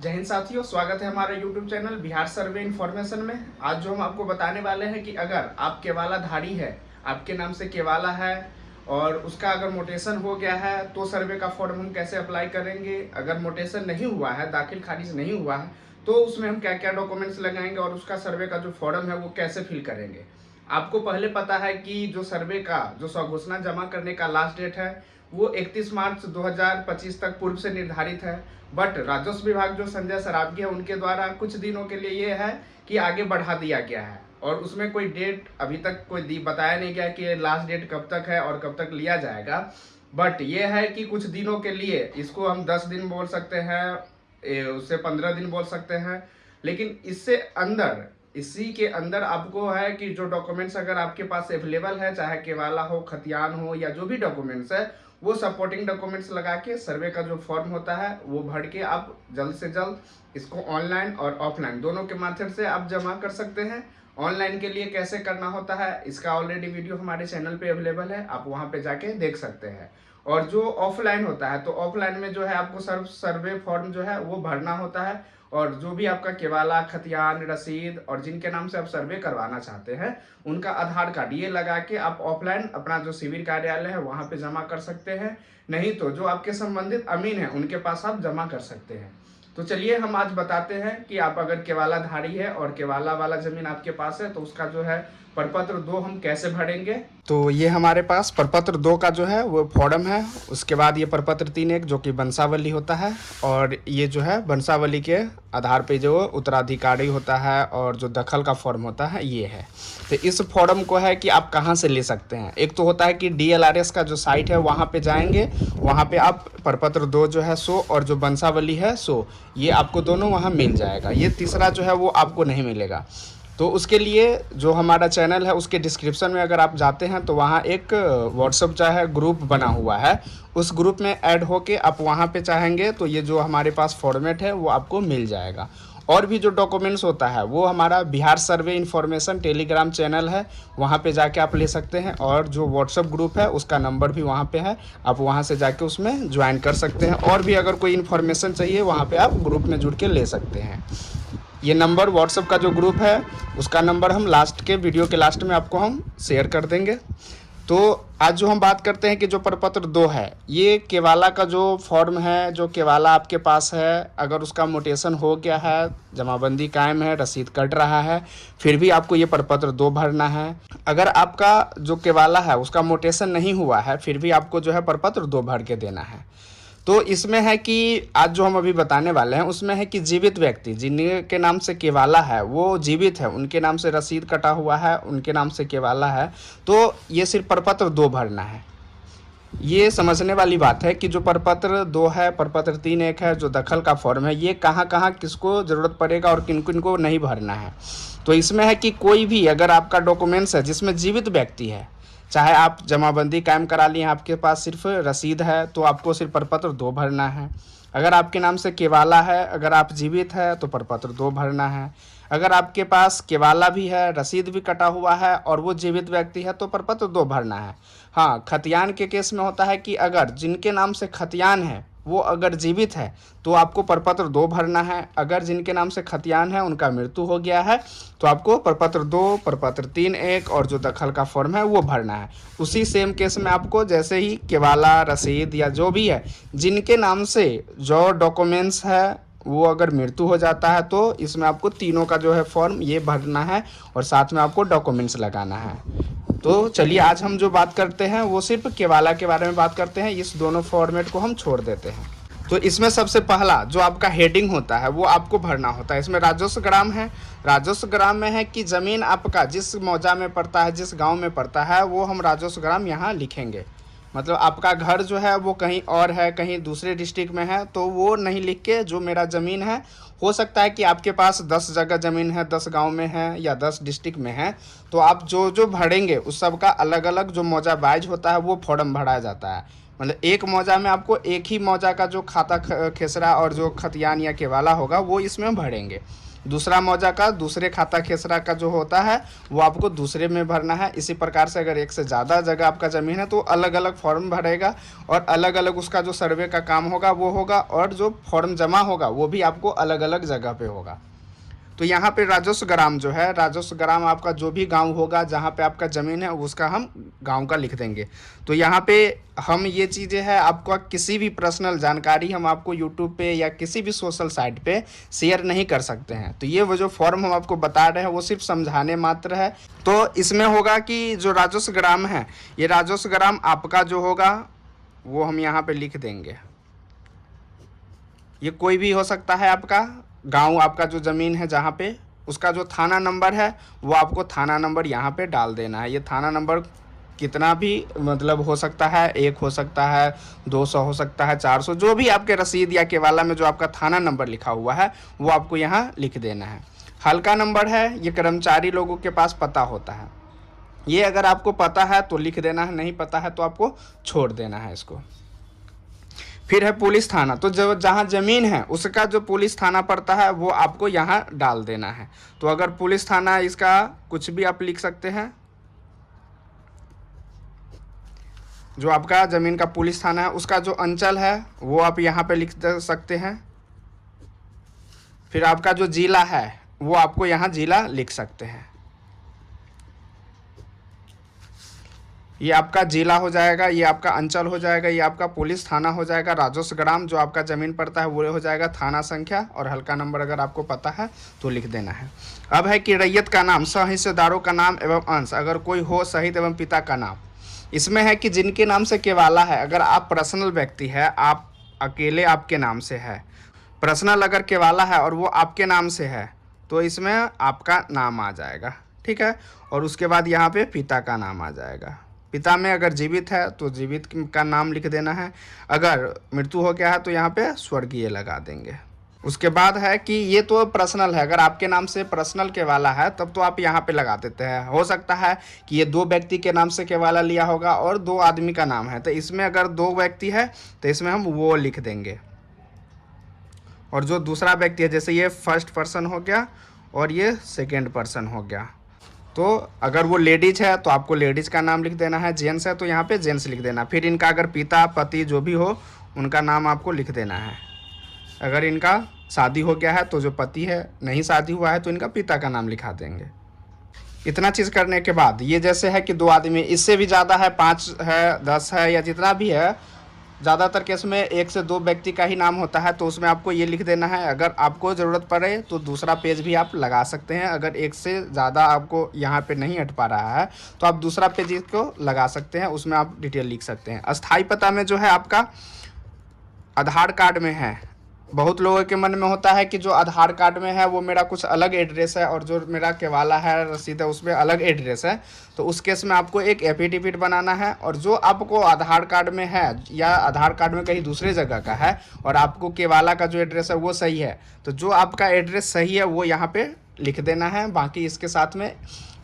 जय हिंद साथियों, स्वागत है हमारे YouTube चैनल बिहार सर्वे इन्फॉर्मेशन में। आज जो हम आपको बताने वाले हैं कि अगर आप केवाला धारी है, आपके नाम से केवाला है और उसका अगर मोटेशन हो गया है तो सर्वे का फॉर्म हम कैसे अप्लाई करेंगे। अगर मोटेशन नहीं हुआ है, दाखिल खारिज नहीं हुआ है, तो उसमें हम क्या क्या डॉक्यूमेंट्स लगाएंगे और उसका सर्वे का जो फॉर्म है वो कैसे फिल करेंगे। आपको पहले पता है कि जो सर्वे का जो स्वघोषणा जमा करने का लास्ट डेट है वो 31 मार्च 2025 तक पूर्व से निर्धारित है। बट राजस्व विभाग जो संजय सरावगी है उनके द्वारा कुछ दिनों के लिए ये है कि आगे बढ़ा दिया गया है और उसमें कोई डेट अभी तक कोई बताया नहीं गया कि लास्ट डेट कब तक है और कब तक लिया जाएगा। बट ये है कि कुछ दिनों के लिए इसको हम 10 दिन बोल सकते हैं, उससे 15 दिन बोल सकते हैं, लेकिन इससे अंदर इसी के अंदर आपको है कि जो डॉक्यूमेंट्स अगर आपके पास अवेलेबल है, चाहे केवाला हो, खतियान हो या जो भी डॉक्यूमेंट्स है, वो सपोर्टिंग डॉक्यूमेंट्स लगा के सर्वे का जो फॉर्म होता है वो भर के आप जल्द से जल्द इसको ऑनलाइन और ऑफलाइन दोनों के माध्यम से आप जमा कर सकते हैं। ऑनलाइन के लिए कैसे करना होता है इसका ऑलरेडी वीडियो हमारे चैनल पे अवेलेबल है, आप वहाँ पे जाके देख सकते हैं। और जो ऑफलाइन होता है तो ऑफलाइन में जो है आपको सर्वे फॉर्म जो है वो भरना होता है और जो भी आपका केवाला, खतियान, रसीद और जिनके नाम से आप सर्वे करवाना चाहते हैं उनका आधार कार्ड ये लगा के आप ऑफलाइन अपना जो शिविर कार्यालय है वहाँ पे जमा कर सकते हैं। नहीं तो जो आपके संबंधित अमीन है उनके पास आप जमा कर सकते हैं। तो चलिए हम आज बताते हैं कि आप अगर केवाला धारी है और केवाला वाला जमीन आपके पास है तो उसका जो है प्रपत्र 2 हम कैसे भरेंगे। तो ये हमारे पास प्रपत्र 2 का जो है वो फॉर्म है। उसके बाद ये प्रपत्र 3.1 जो कि वंशावली होता है और ये जो है वंशावली के आधार पे जो उत्तराधिकारी होता है और जो दखल का फॉर्म होता है ये है। तो इस फॉर्म को है कि आप कहाँ से ले सकते हैं। एक तो होता है कि DLRS का जो साइट है वहाँ पे जाएंगे, वहाँ पे आप प्रपत्र 2 जो है सो और जो वंशावली है सो ये आपको दोनों वहाँ मिल जाएगा। ये तीसरा जो है वो आपको नहीं मिलेगा। तो उसके लिए जो हमारा चैनल है उसके डिस्क्रिप्शन में अगर आप जाते हैं तो वहाँ एक व्हाट्सअप जो है ग्रुप बना हुआ है, उस ग्रुप में ऐड होके आप वहाँ पे चाहेंगे तो ये जो हमारे पास फॉर्मेट है वो आपको मिल जाएगा। और भी जो डॉक्यूमेंट्स होता है वो हमारा बिहार सर्वे इन्फॉर्मेशन टेलीग्राम चैनल है, वहाँ पे जाके आप ले सकते हैं। और जो व्हाट्सअप ग्रुप है उसका नंबर भी वहाँ पे है, आप वहाँ से जाके उसमें ज्वाइन कर सकते हैं। और भी अगर कोई इन्फॉर्मेशन चाहिए वहाँ पे आप ग्रुप में जुड़ के ले सकते हैं। ये नंबर व्हाट्सएप का जो ग्रुप है उसका नंबर हम लास्ट के वीडियो के लास्ट में आपको हम शेयर कर देंगे। तो आज जो हम बात करते हैं कि जो प्रपत्र 2 है ये केवाला का जो फॉर्म है, जो केवाला आपके पास है, अगर उसका मोटेशन हो गया है, जमाबंदी कायम है, रसीद कट रहा है, फिर भी आपको ये प्रपत्र 2 भरना है। अगर आपका जो केवाला है उसका मोटेशन नहीं हुआ है फिर भी आपको जो है प्रपत्र 2 भर के देना है। तो इसमें है कि आज जो हम अभी बताने वाले हैं उसमें है कि जीवित व्यक्ति जिनके नाम से केवाला है वो जीवित है, उनके नाम से रसीद कटा हुआ है, उनके नाम से केवाला है, तो ये सिर्फ प्रपत्र 2 भरना है। ये समझने वाली बात है कि जो प्रपत्र 2 है, प्रपत्र 3.1 है, जो दखल का फॉर्म है, ये कहाँ कहाँ किसको ज़रूरत पड़ेगा और किन किन को नहीं भरना है। तो इसमें है कि कोई भी अगर आपका डॉक्यूमेंट्स है जिसमें जीवित व्यक्ति है, चाहे आप जमाबंदी कायम करा लिए, आपके पास सिर्फ रसीद है तो आपको सिर्फ प्रपत्र 2 भरना है। अगर आपके नाम से केवाला है, अगर आप जीवित है तो प्रपत्र 2 भरना है। अगर आपके पास केवाला भी है, रसीद भी कटा हुआ है और वो जीवित व्यक्ति है तो प्रपत्र 2 भरना है। हाँ, खतियान के केस में होता है कि अगर जिनके नाम से खतियान है वो अगर जीवित है तो आपको प्रपत्र 2 भरना है। अगर जिनके नाम से खतियान है उनका मृत्यु हो गया है तो आपको प्रपत्र 2, प्रपत्र 3.1 और जो दखल का फॉर्म है वो भरना है। उसी सेम केस में आपको जैसे ही केवाला, रसीद या जो भी है जिनके नाम से जो डॉक्यूमेंट्स है वो अगर मृत्यु हो जाता है तो इसमें आपको तीनों का जो है फॉर्म ये भरना है और साथ में आपको डॉक्यूमेंट्स लगाना है। तो चलिए आज हम जो बात करते हैं वो सिर्फ केवाला के बारे में बात करते हैं, इस दोनों फॉर्मेट को हम छोड़ देते हैं। तो इसमें सबसे पहला जो आपका हेडिंग होता है वो आपको भरना होता है। इसमें राजस्व ग्राम है। राजस्व ग्राम में है कि ज़मीन आपका जिस मौजा में पड़ता है, जिस गांव में पड़ता है, वो हम राजस्व ग्राम यहाँ लिखेंगे। मतलब आपका घर जो है वो कहीं और है, कहीं दूसरे डिस्ट्रिक्ट में है, तो वो नहीं लिख के जो मेरा ज़मीन है, हो सकता है कि आपके पास 10 जगह ज़मीन है, 10 गांव में है या 10 डिस्ट्रिक्ट में है, तो आप जो जो भरेंगे उस सब का अलग अलग जो मौजा वाइज होता है वो फॉर्म भराया जाता है। मतलब एक मौजा में आपको एक ही मौजा का जो खाता खेसरा और जो खतियान या केवाला होगा वो इसमें भरेंगे। दूसरा मौजा का दूसरे खाता खेसरा का जो होता है वो आपको दूसरे में भरना है। इसी प्रकार से अगर एक से ज़्यादा जगह आपका ज़मीन है तो अलग अलग फॉर्म भरेगा और अलग अलग उसका जो सर्वे का काम होगा वो होगा, और जो फॉर्म जमा होगा वो भी आपको अलग अलग जगह पे होगा। तो यहाँ पे राजस्व ग्राम जो है, राजस्व ग्राम आपका जो भी गांव होगा जहाँ पे आपका ज़मीन है उसका हम गांव का लिख देंगे। तो यहाँ पे हम ये चीज़ें हैं, आपका किसी भी पर्सनल जानकारी हम आपको यूट्यूब पे या किसी भी सोशल साइट पे शेयर नहीं कर सकते हैं। तो ये वो जो फॉर्म हम आपको बता रहे हैं वो सिर्फ समझाने मात्र है। तो इसमें होगा कि जो राजस्व ग्राम है, ये राजस्व ग्राम आपका जो होगा वो हम यहाँ पे लिख देंगे। ये कोई भी हो सकता है, आपका गांव, आपका जो ज़मीन है जहाँ पे, उसका जो थाना नंबर है वो आपको थाना नंबर यहाँ पे डाल देना है। ये थाना नंबर कितना भी मतलब हो सकता है, 1 हो सकता है, 200 हो सकता है, 400, जो भी आपके रसीद या केवाला में जो आपका थाना नंबर लिखा हुआ है वो आपको यहाँ लिख देना है। हल्का नंबर है, ये कर्मचारी लोगों के पास पता होता है। ये अगर आपको पता है तो लिख देना है, नहीं पता है तो आपको छोड़ देना है इसको। फिर है पुलिस थाना, तो जो जहाँ ज़मीन है उसका जो पुलिस थाना पड़ता है वो आपको यहाँ डाल देना है। तो अगर पुलिस थाना, इसका कुछ भी आप लिख सकते हैं, जो आपका ज़मीन का पुलिस थाना है उसका जो अंचल है वो आप यहाँ पे लिख सकते हैं। फिर आपका जो जिला है वो आपको यहाँ जिला लिख सकते हैं। ये आपका जिला हो जाएगा, ये आपका अंचल हो जाएगा, ये आपका पुलिस थाना हो जाएगा, राजस्व ग्राम जो आपका ज़मीन पड़ता है वो हो जाएगा, थाना संख्या और हल्का नंबर अगर आपको पता है तो लिख देना है। अब है कि रैयत का नाम, सहिस्सेदारों का नाम एवं अंश अगर कोई हो सहित एवं पिता का नाम। इसमें है कि जिनके नाम से केवाला है, अगर आप पर्सनल व्यक्ति है, आप अकेले आपके नाम से है, पर्सनल अगर केवाला है और वो आपके नाम से है तो इसमें आपका नाम आ जाएगा, ठीक है। और उसके बाद यहाँ पे पिता का नाम आ जाएगा। पिता में अगर जीवित है तो जीवित का नाम लिख देना है, अगर मृत्यु हो गया है तो यहाँ पे स्वर्गीय लगा देंगे। उसके बाद है कि ये तो पर्सनल है, अगर आपके नाम से पर्सनल केवाला है तब तो आप यहाँ पे लगा देते हैं। हो सकता है कि ये 2 व्यक्ति के नाम से केवाला लिया होगा और 2 आदमी का नाम है, तो इसमें अगर 2 व्यक्ति है तो इसमें हम वो लिख देंगे। और जो दूसरा व्यक्ति है, जैसे ये फर्स्ट पर्सन हो गया और ये सेकेंड पर्सन हो गया, तो अगर वो लेडीज है तो आपको लेडीज का नाम लिख देना है, जेंट्स है तो यहाँ पे जेंट्स लिख देना। फिर इनका अगर पिता पति जो भी हो उनका नाम आपको लिख देना है। अगर इनका शादी हो गया है तो जो पति है, नहीं शादी हुआ है तो इनका पिता का नाम लिखा देंगे। इतना चीज़ करने के बाद ये जैसे है कि 2 आदमी, इससे भी ज़्यादा है, 5 है, 10 है या जितना भी है, ज़्यादातर केस में 1 से 2 व्यक्ति का ही नाम होता है, तो उसमें आपको ये लिख देना है। अगर आपको ज़रूरत पड़े तो दूसरा पेज भी आप लगा सकते हैं। अगर 1 से ज़्यादा आपको यहाँ पे नहीं हट पा रहा है तो आप दूसरा पेज को लगा सकते हैं, उसमें आप डिटेल लिख सकते हैं। अस्थाई पता में जो है आपका आधार कार्ड में है, बहुत लोगों के मन में होता है कि जो आधार कार्ड में है वो मेरा कुछ अलग एड्रेस है और जो मेरा केवाला है, रसीद है, उसमें अलग एड्रेस है। तो उस केस में आपको एक एफिडेविट बनाना है, और जो आपको आधार कार्ड में है या आधार कार्ड में कहीं दूसरे जगह का है और आपको केवाला का जो एड्रेस है वो सही है, तो जो आपका एड्रेस सही है वो यहाँ पे लिख देना है। बाकी इसके साथ में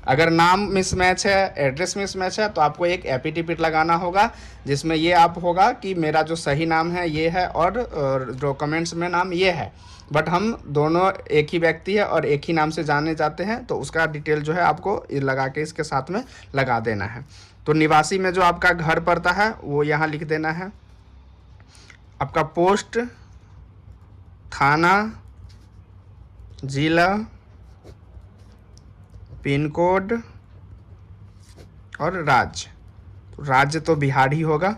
अगर नाम मिसमैच है, एड्रेस मिसमैच है, तो आपको एक एफिडेविट लगाना होगा जिसमें ये आप होगा कि मेरा जो सही नाम है ये है और डॉक्यूमेंट्स में नाम ये है, बट हम दोनों एक ही व्यक्ति है और एक ही नाम से जाने जाते हैं, तो उसका डिटेल जो है आपको लगा के इसके साथ में लगा देना है। तो निवासी में जो आपका घर पड़ता है वो यहाँ लिख देना है, आपका पोस्ट, थाना, जिला, पिन कोड और राज्य। राज्य तो बिहार ही होगा,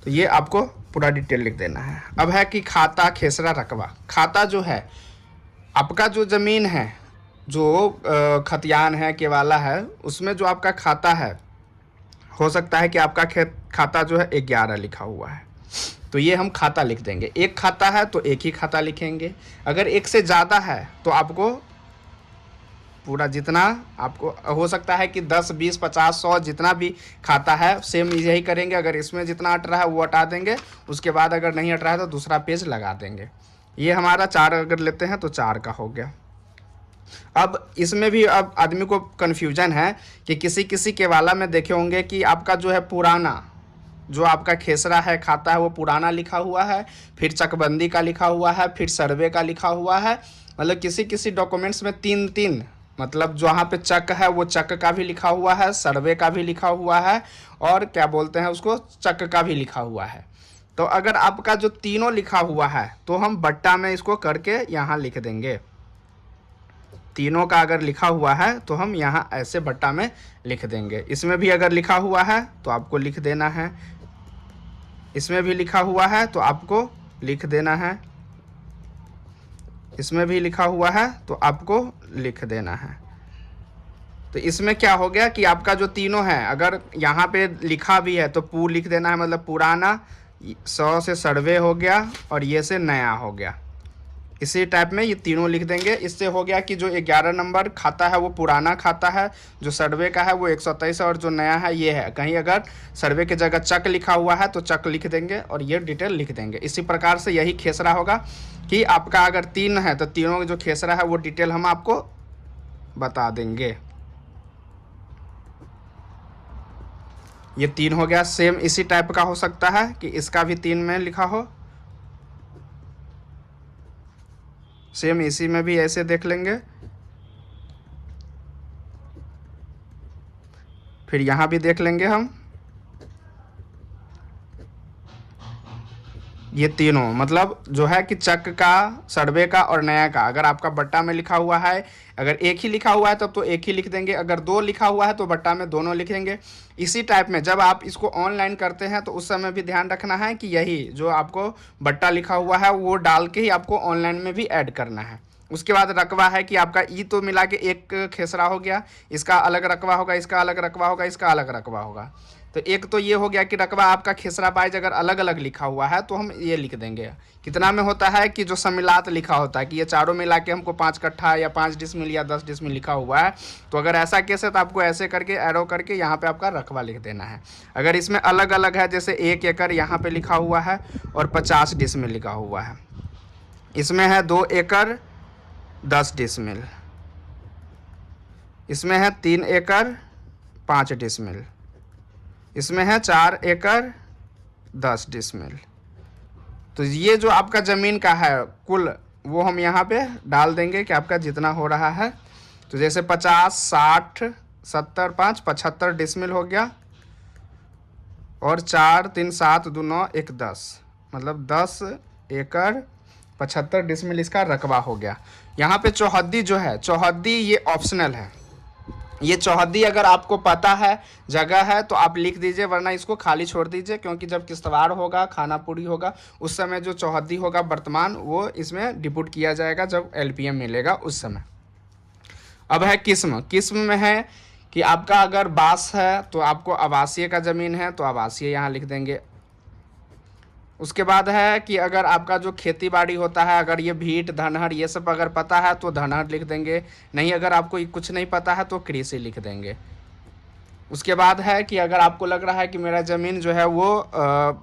तो ये आपको पूरा डिटेल लिख देना है। अब है कि खाता खेसरा रकबा। खाता जो है आपका जो ज़मीन है, जो खतियान है, केवाला है, उसमें जो आपका खाता है, हो सकता है कि आपका खाता जो है 11 लिखा हुआ है, तो ये हम खाता लिख देंगे। एक खाता है तो एक ही खाता लिखेंगे। अगर 1 से ज़्यादा है तो आपको पूरा जितना आपको हो सकता है कि 10, 20, 50, 100 जितना भी खाता है सेम यही करेंगे। अगर इसमें जितना हट रहा है वो हटा देंगे, उसके बाद अगर नहीं हट रहा है तो दूसरा पेज लगा देंगे। ये हमारा 4 अगर लेते हैं तो 4 का हो गया। अब इसमें भी अब आदमी को कन्फ्यूजन है कि किसी किसी केवाला में देखे होंगे कि आपका जो है पुराना जो आपका खेसरा है खाता है वो पुराना लिखा हुआ है, फिर चकबंदी का लिखा हुआ है, फिर सर्वे का लिखा हुआ है। मतलब किसी किसी डॉक्यूमेंट्स में तीन तीन, मतलब जहाँ पे चक है वो चक का भी लिखा हुआ है, सर्वे का भी लिखा हुआ है, और क्या बोलते हैं उसको, चक का भी लिखा हुआ है। तो अगर आपका जो तीनों लिखा हुआ है तो हम बट्टा में इसको करके यहाँ लिख देंगे। तीनों का अगर लिखा हुआ है तो हम यहाँ ऐसे बट्टा में लिख देंगे। इसमें भी अगर लिखा हुआ है तो आपको लिख देना है, इसमें भी लिखा हुआ है तो आपको लिख देना है, इसमें भी लिखा हुआ है तो आपको लिख देना है। तो इसमें क्या हो गया कि आपका जो तीनों है, अगर यहाँ पे लिखा भी है तो पू लिख देना है, मतलब पुराना, 100 से सर्वे हो गया और ये से नया हो गया। इसी टाइप में ये तीनों लिख देंगे। इससे हो गया कि जो 11 नंबर खाता है वो पुराना खाता है, जो सर्वे का है वो 123 है, और जो नया है ये है। कहीं अगर सर्वे की जगह चक लिखा हुआ है तो चक लिख देंगे और ये डिटेल लिख देंगे। इसी प्रकार से यही खेसरा होगा कि आपका अगर 3 है तो तीनों जो खेसरा है वो डिटेल हम आपको बता देंगे। ये 3 हो गया। सेम इसी टाइप का हो सकता है कि इसका भी 3 में लिखा हो, सेम इसी में भी ऐसे देख लेंगे। फिर यहाँ भी देख लेंगे हम, ये तीनों मतलब जो है कि चक का, सर्वे का और नया का। अगर आपका बट्टा में लिखा हुआ है, अगर एक ही लिखा हुआ है तब तो एक ही लिख देंगे, अगर 2 लिखा हुआ है तो बट्टा में दोनों लिखेंगे। इसी टाइप में जब आप इसको ऑनलाइन करते हैं तो उस समय भी ध्यान रखना है कि यही जो आपको बट्टा लिखा हुआ है वो डाल के ही आपको ऑनलाइन में भी ऐड करना है। उसके बाद रकबा है कि आपका ई तो मिला के एक खेसरा हो गया, इसका अलग रकबा होगा, इसका अलग रकबा होगा, इसका अलग रकबा होगा। तो एक तो ये हो गया कि रकबा आपका खेसरा पाइज अगर अलग अलग लिखा हुआ है तो हम ये लिख देंगे। कितना में होता है कि जो सम्मिलात लिखा होता है कि ये चारों मिला के हमको 5 कट्ठा या 5 डिसमिल या 10 डिसमिल लिखा हुआ है, तो अगर ऐसा केस है तो आपको ऐसे करके एरो करके यहाँ पे आपका रकबा लिख देना है। अगर इसमें अलग अलग है, जैसे 1 एकड़ यहाँ पे लिखा हुआ है और 50 डिसमिल लिखा हुआ है, इसमें है 2 एकड़ 10 डिसमिल, इसमें है 3 एकड़ 5 डिसमिल, इसमें है 4 एकड़ 10 डिसमिल। तो ये जो आपका ज़मीन का है कुल, वो हम यहाँ पे डाल देंगे कि आपका जितना हो रहा है। तो जैसे 50, 60, 70, 5, 75 डिसमिल हो गया, और 4, 3, 7, 2, 9, 1, 10, मतलब 10 एकड़ 75 डिसमिल इसका रकबा हो गया। यहाँ पे चौहद्दी जो है, चौहद्दी ये ऑप्शनल है। ये चौहद्दी अगर आपको पता है, जगह है, तो आप लिख दीजिए, वरना इसको खाली छोड़ दीजिए, क्योंकि जब किश्तवाड़ होगा, खाना पूरी होगा, उस समय जो चौहद्दी होगा वर्तमान, वो इसमें डिपुट किया जाएगा जब LPM मिलेगा उस समय। अब है किस्म। किस्म में है कि आपका अगर बास है तो आपको आवासीय का ज़मीन है तो आवासीय यहाँ लिख देंगे। उसके बाद है कि अगर आपका जो खेती बाड़ी होता है, अगर ये भीट, धनहर ये सब अगर पता है तो धनहर लिख देंगे, नहीं अगर आपको कुछ नहीं पता है तो कृषि लिख देंगे। उसके बाद है कि अगर आपको लग रहा है कि मेरा ज़मीन जो है वो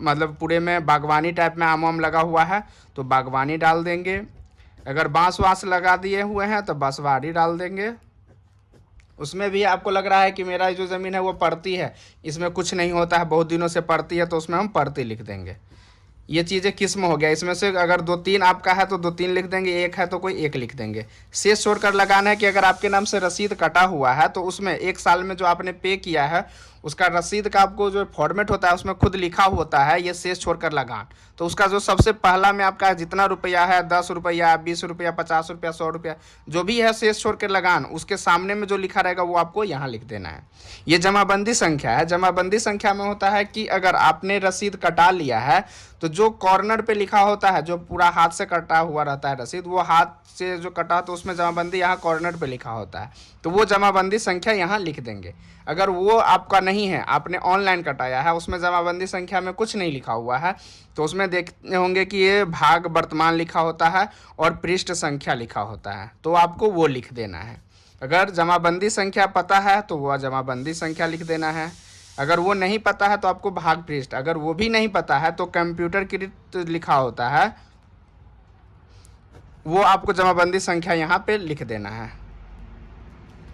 मतलब पूरे में बागवानी टाइप में आम वाम लगा हुआ है तो बागवानी डाल देंगे। अगर बाँस वाँस लगा दिए हुए हैं तो बाँसवाड़ी डाल देंगे। उसमें भी आपको लग रहा है कि मेरा जो ज़मीन है वो पड़ती है, इसमें कुछ नहीं होता है, बहुत दिनों से पड़ती है, तो उसमें हम पड़ती लिख देंगे। ये चीज़ें किस्म हो गया। इसमें से अगर 2-3 आपका है तो 2-3 लिख देंगे, 1 है तो कोई 1 लिख देंगे। शेष छोड़कर लगाना है कि अगर आपके नाम से रसीद कटा हुआ है तो उसमें 1 साल में जो आपने पे किया है उसका रसीद का आपको जो फॉर्मेट होता है उसमें खुद लिखा होता है ये शेष छोड़कर लगान। तो उसका जो सबसे पहला में आपका जितना रुपया है, 10 रुपया, 20 रुपया, 50 रुपया, 100 रुपया, जो भी है शेष छोड़कर लगान, उसके सामने में जो लिखा रहेगा वो आपको यहाँ लिख देना है। ये जमाबंदी संख्या है। जमाबंदी संख्या में होता है कि अगर आपने रसीद कटा लिया है तो जो कॉर्नर पे लिखा होता है, जो पूरा हाथ से कटा हुआ रहता है रसीद, वो हाथ से जो कटा तो उसमें जमाबंदी यहाँ कॉर्नर पे लिखा होता है, तो वो जमाबंदी संख्या यहाँ लिख देंगे। अगर वो आपका नहीं है, आपने ऑनलाइन कटाया है, उसमें जमाबंदी संख्या में कुछ नहीं लिखा हुआ है, तो उसमें देखते होंगे कि ये भाग वर्तमान लिखा होता है और पृष्ठ संख्या लिखा होता है, तो आपको वो लिख देना है। अगर जमाबंदी संख्या पता है तो वह जमाबंदी संख्या लिख देना है। अगर वो नहीं पता है तो आपको भाग पृष्ठ, अगर वो भी नहीं पता है तो कंप्यूटरकृत लिखा होता है, वो आपको जमाबंदी संख्या यहाँ पे लिख देना है।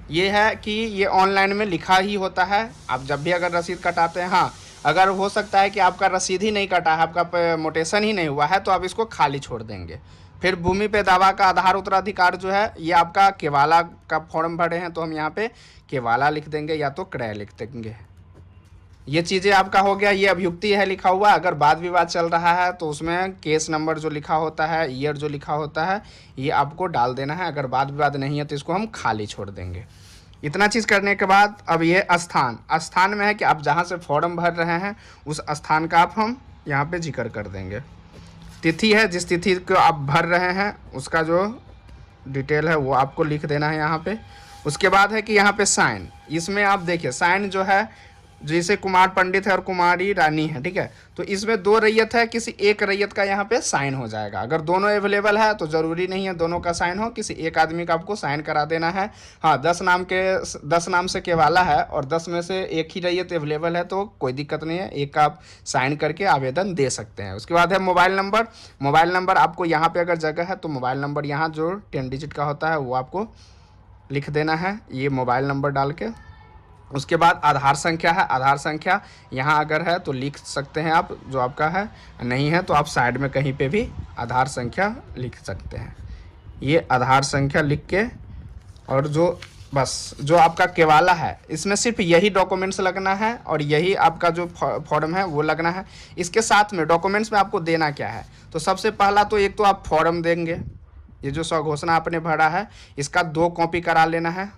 ये है कि ये ऑनलाइन में लिखा ही होता है। आप जब भी अगर रसीद कटाते हैं, हाँ, अगर हो सकता है कि आपका रसीद ही नहीं कटा है, आपका मोटेशन ही नहीं हुआ है, तो आप इसको खाली छोड़ देंगे। फिर भूमि पे दावा का आधार उत्तराधिकार जो है, ये आपका केवाला का फॉर्म भरे हैं तो हम यहाँ पे केवाला लिख देंगे या तो क्रय लिख देंगे। ये चीज़ें आपका हो गया, ये अभियुक्ति है लिखा हुआ। अगर वाद विवाद चल रहा है तो उसमें केस नंबर जो लिखा होता है, ईयर जो लिखा होता है, ये आपको डाल देना है। अगर वाद विवाद नहीं है तो इसको हम खाली छोड़ देंगे। इतना चीज़ करने के बाद अब ये स्थान में है कि आप जहाँ से फॉर्म भर रहे हैं उस स्थान का आप हम यहाँ पे जिक्र कर देंगे। तिथि है, जिस तिथि को आप भर रहे हैं उसका जो डिटेल है वो आपको लिख देना है यहाँ पे। उसके बाद है कि यहाँ पे साइन, इसमें आप देखिए साइन जो है, जैसे कुमार पंडित है और कुमारी रानी है, ठीक है, तो इसमें 2 रैयत है, किसी एक रैयत का यहाँ पे साइन हो जाएगा। अगर दोनों अवेलेबल है तो ज़रूरी नहीं है दोनों का साइन हो, किसी एक आदमी का आपको साइन करा देना है। हाँ, 10 नाम से केवाला है और 10 में से एक ही रैयत अवेलेबल है तो कोई दिक्कत नहीं है, एक का आप साइन करके आवेदन दे सकते हैं। उसके बाद है मोबाइल नंबर आपको यहाँ पर अगर जगह है तो मोबाइल नंबर यहाँ जो 10 डिजिट का होता है वो आपको लिख देना है, ये मोबाइल नंबर डाल के। उसके बाद आधार संख्या है, आधार संख्या यहाँ अगर है तो लिख सकते हैं आप, जो आपका है, नहीं है तो आप साइड में कहीं पे भी आधार संख्या लिख सकते हैं। ये आधार संख्या लिख के, और जो आपका केवाला है इसमें सिर्फ यही डॉक्यूमेंट्स लगना है और यही आपका जो फॉर्म है वो लगना है। इसके साथ में डॉक्यूमेंट्स में आपको देना क्या है, तो सबसे पहला तो एक तो आप फॉर्म देंगे, ये जो स्वघोषणा आपने भरा है इसका 2 कॉपी करा लेना है।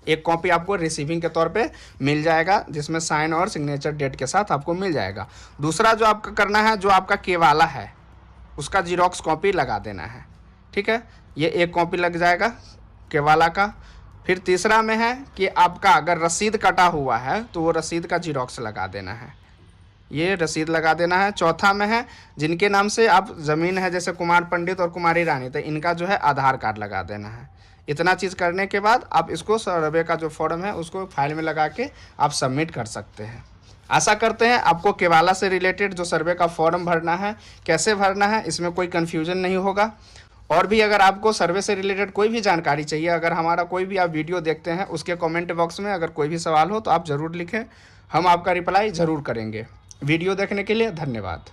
एक कॉपी आपको रिसीविंग के तौर पे मिल जाएगा जिसमें साइन और सिग्नेचर डेट के साथ आपको मिल जाएगा। दूसरा जो आपका करना है, जो आपका केवाला है उसका जीरोक्स कॉपी लगा देना है, ठीक है, ये 1 कॉपी लग जाएगा केवाला का। फिर तीसरा में है कि आपका अगर रसीद कटा हुआ है तो वो रसीद का जीरोक्स लगा देना है, ये रसीद लगा देना है। चौथा में है जिनके नाम से आप ज़मीन है, जैसे कुमार पंडित और कुमारी रानी, तो इनका जो है आधार कार्ड लगा देना है। इतना चीज़ करने के बाद आप इसको सर्वे का जो फॉर्म है उसको फाइल में लगा के आप सबमिट कर सकते हैं। आशा करते हैं आपको केवाला से रिलेटेड जो सर्वे का फॉर्म भरना है, कैसे भरना है, इसमें कोई कन्फ्यूजन नहीं होगा। और भी अगर आपको सर्वे से रिलेटेड कोई भी जानकारी चाहिए, अगर हमारा कोई भी आप वीडियो देखते हैं उसके कमेंट बॉक्स में अगर कोई भी सवाल हो तो आप ज़रूर लिखें, हम आपका रिप्लाई ज़रूर करेंगे। वीडियो देखने के लिए धन्यवाद।